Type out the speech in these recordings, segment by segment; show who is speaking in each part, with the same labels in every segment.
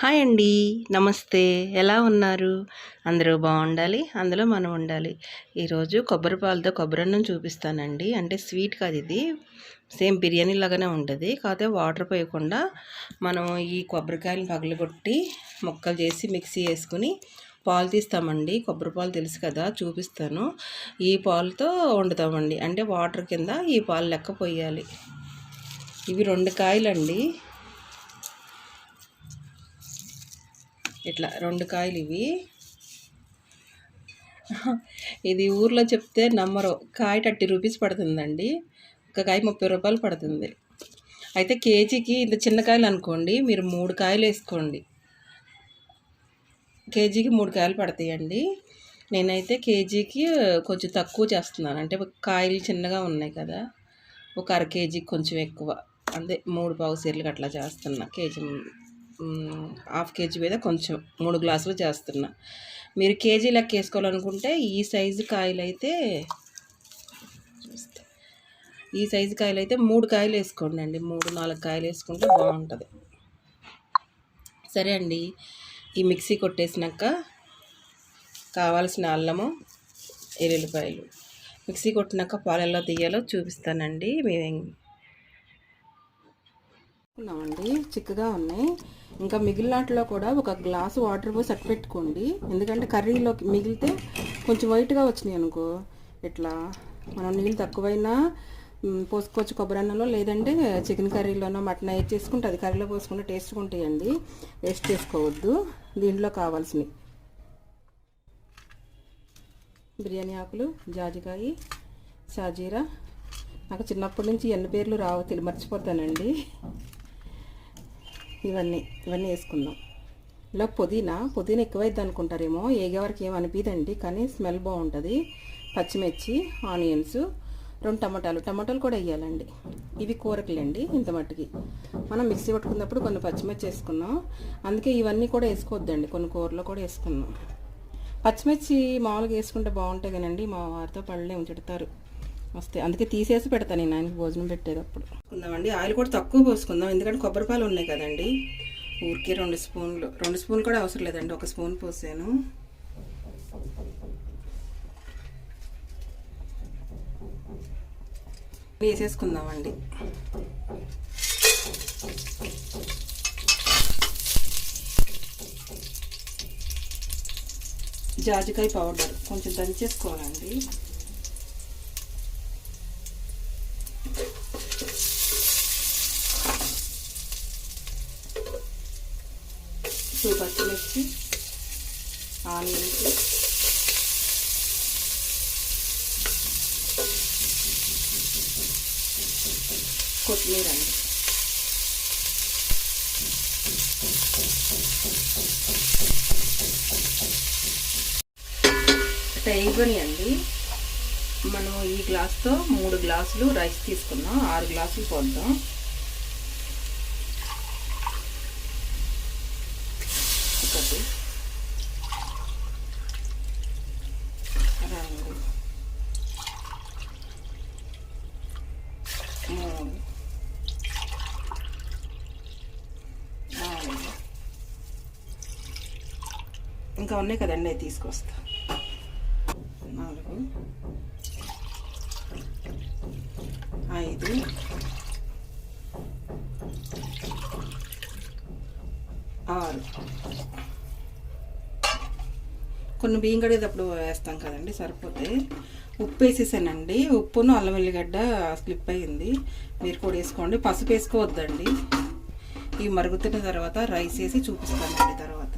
Speaker 1: Hi అండి. నమస్తే. ఎలా ఉన్నారు? అందరూ బాగుండాలి. అందులో మనం ఉండాలి. ఈరోజు కొబ్బరి పాలతో కొబ్బరన్నం చూపిస్తానండి. అంటే స్వీట్ కాదు ఇది. సేమ్ బిర్యానీ లాగానే ఉంటుంది. కాకపోతే వాటర్ పోయకుండా మనం ఈ కొబ్బరికాయలను పగలగొట్టి ముక్కలు చేసి మిక్సీ వేసుకుని పాలు తీస్తామండి. కొబ్బరి పాలు తెలుసు కదా, చూపిస్తాను. ఈ పాలతో వండుతామండి. అంటే వాటర్ కింద ఈ పాలు లెక్క పోయాలి. ఇవి 2 కాయలండి. ఇట్లా 2 కాయలు ఇవి. ఇది ఊర్లో చెప్తే నమ్మరు. కాయ 30 రూపీస్ పడుతుందండి. ఒక కాయ 30 రూపాయలు పడుతుంది. అయితే కేజీకి ఇంత చిన్న కాయలు అనుకోండి, మీరు 3 కాయలు వేసుకోండి. కేజీకి 3 కాయలు పడతాయండి. నేనైతే కేజీకి కొంచెం తక్కువ చేస్తున్నాను. అంటే కాయలు చిన్నగా ఉన్నాయి కదా, ఒక అర కేజీకి కొంచెం ఎక్కువ, అంటే 3 పావు సేర్లకు అట్లా చేస్తున్నా. కేజీ హాఫ్ కేజీ మీద కొంచెం 3 గ్లాసులు చేస్తున్నా. మీరు కేజీ లెక్క వేసుకోవాలనుకుంటే ఈ సైజు కాయలు అయితే 3 కాయలు వేసుకోండి అండి. 3-4 కాయలు వేసుకుంటే బాగుంటుంది. సరే అండి. ఈ మిక్సీ కొట్టేసినాక కావాల్సిన అల్లము, ఎల్లుల్లిపాయలు మిక్సీ కొట్టినాక పాలు ఎలా తీయాలో చూపిస్తానండి. మేమేండి చిక్కగా ఉన్నాయి. ఇంకా మిగిలినట్లో కూడా ఒక గ్లాసు వాటర్ పోసి అట్టు పెట్టుకోండి. ఎందుకంటే కర్రీలోకి మిగిలితే కొంచెం వైట్గా వచ్చినాయి అనుకో, ఇట్లా మనం నీళ్ళు తక్కువైనా పోసుకోవచ్చు కొబ్బరి అన్నంలో, లేదంటే చికెన్ కర్రీలోనో మటన్ వేసి చేసుకుంటే అది కర్రీలో పోసుకుంటే టేస్ట్గా ఉంటాయండి. వేస్ట్ చేసుకోవద్దు. దీంట్లో కావాల్సినవి బిర్యానీ ఆకులు, జాజికాయ, షాజీరా. నాకు చిన్నప్పటి నుంచి ఎన్ని పేర్లు రావు, మర్చిపోతానండి. ఇవన్నీ వేసుకుందాం. ఇలా పుదీనా ఎక్కువైద్ది అనుకుంటారేమో, ఏగేవరకు ఏం అనిపిదండి, కానీ స్మెల్ బాగుంటుంది. పచ్చిమిర్చి, ఆనియన్స్, 2 టమాటాలు కూడా వేయాలండి. ఇవి కూరకులండి. ఇంత మట్టుకి మనం మిక్సీ పట్టుకున్నప్పుడు కొన్ని పచ్చిమిర్చి వేసుకున్నాం, అందుకే ఇవన్నీ కూడా వేసుకోవద్దండి. కొన్ని కూరలో కూడా వేసుకున్నాం. పచ్చిమిర్చి మామూలుగా వేసుకుంటే బాగుంటాయి కానండి, మా వారితో పళ్ళేమో తిడతారు వస్తే, అందుకే తీసేసి పెడతాను నేను ఆయనకి భోజనం పెట్టేటప్పుడు. ఉందామండి. ఆయిల్ కూడా తక్కువ పోసుకుందాం, ఎందుకంటే కొబ్బరిపాలు ఉన్నాయి కదండి. ఊరికే 2 స్పూన్లు కూడా అవసరం లేదండి, 1 స్పూన్ పోసాను. వేసేసుకుందామండి. జాజికాయ పౌడర్ కొంచెం దంచేసుకోవాలండి. పచ్చిమిర్చి, ఆనియన్స్, కొత్తిమీర అండి. టైగని అండి. మనం ఈ గ్లాస్తో 3 గ్లాసులు రైస్ తీసుకున్నాం, 6 గ్లాసులు పోద్దాం. ఒకటి, 2, 3, 4, ఇంకా ఉన్నాయి కదండి, అవి తీసుకొస్తా. 4, 5, 6. కొన్ని బియ్యం కడిగేటప్పుడు వేస్తాం కదండి, సరిపోతే. ఉప్పు వేసేసానండి. ఉప్పును అల్లం వెల్లిగడ్డ స్లిప్ అయ్యింది, మీరు కూడా వేసుకోండి. పసుపు వేసుకోవద్దండి. ఇవి మరుగుతున్న తర్వాత రైస్ వేసి చూపిస్తానండి. తర్వాత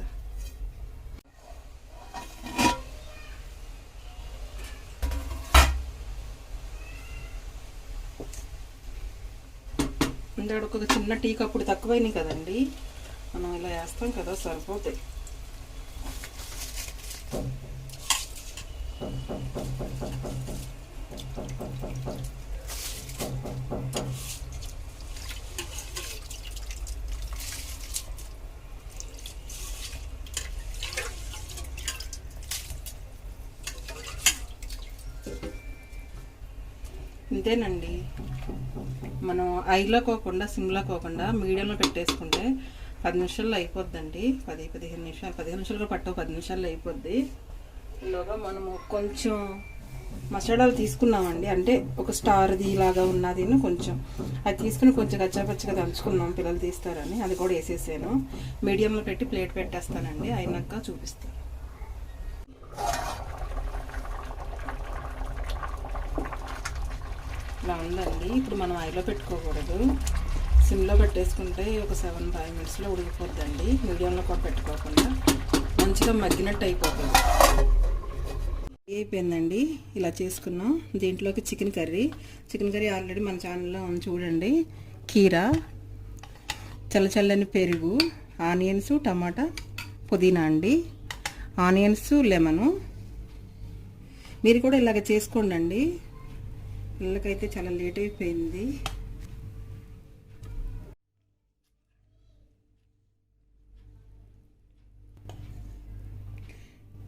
Speaker 1: ఇందాక ఒక చిన్న టీ కప్పుడు తక్కువైనాయి కదండి, మనం ఇలా వేస్తాం కదా, సరిపోతాయి. ఇంతేనండి. మనం ఐలో కోకుండా సిమ్లో కోకుండా మీడియంలో పెట్టేసుకుంటే 10 నిమిషాల్లో అయిపోద్దండి. 15 నిమిషాలు, 15 నిమిషాలు కూడా పట్టవు, 10 నిమిషాల్లో అయిపోద్ది. ఈలోగా మనము కొంచెం మసాలాలు తీసుకున్నామండి, అంటే ఒక స్టార్ది ఇలాగా ఉన్నది కొంచెం అది తీసుకుని కొంచెం కచ్చాపచ్చిగా దంచుకున్నాం, పిల్లలు తీస్తారని. అది కూడా వేసేసాను. మీడియంలో పెట్టి ప్లేట్ పెట్టేస్తానండి, అయినాక చూపిస్తాను. ఇలా ఉందండి. ఇప్పుడు మనం ఆయిల్లో పెట్టుకోకూడదు, సిమ్లో పెట్టేసుకుంటే ఒక 7-5 మినిట్స్లో ఉడికిపోద్దండి. మీడియంలో కూడా పెట్టుకోకుండా మంచిగా మగ్గినట్టు అయిపోతుంది. అయిపోయిందండి. ఇలా చేసుకున్నాం. దీంట్లోకి చికెన్ కర్రీ ఆల్రెడీ మన ఛానల్లో ఉంది చూడండి. కీరా, చల్లచల్లని పెరుగు, ఆనియన్స్, టమాటా, పుదీనా అండి, ఆనియన్స్, లెమను. మీరు కూడా ఇలాగ చేసుకోండి. పిల్లలకైతే చాలా లేట్ అయిపోయింది.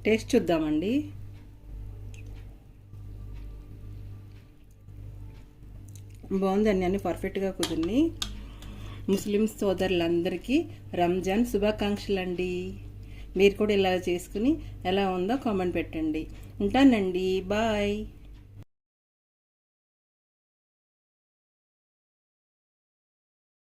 Speaker 1: టేస్ట్ చూద్దామండి. బాగుందండి, అన్నీ పర్ఫెక్ట్గా కుదిరినాయి. ముస్లిం సోదరులందరికీ రంజాన్ శుభాకాంక్షలు అండి. మీరు కూడా ఇలా చేసుకుని ఎలా ఉందో కామెంట్ పెట్టండి. ఉంటానండి, బాయ్.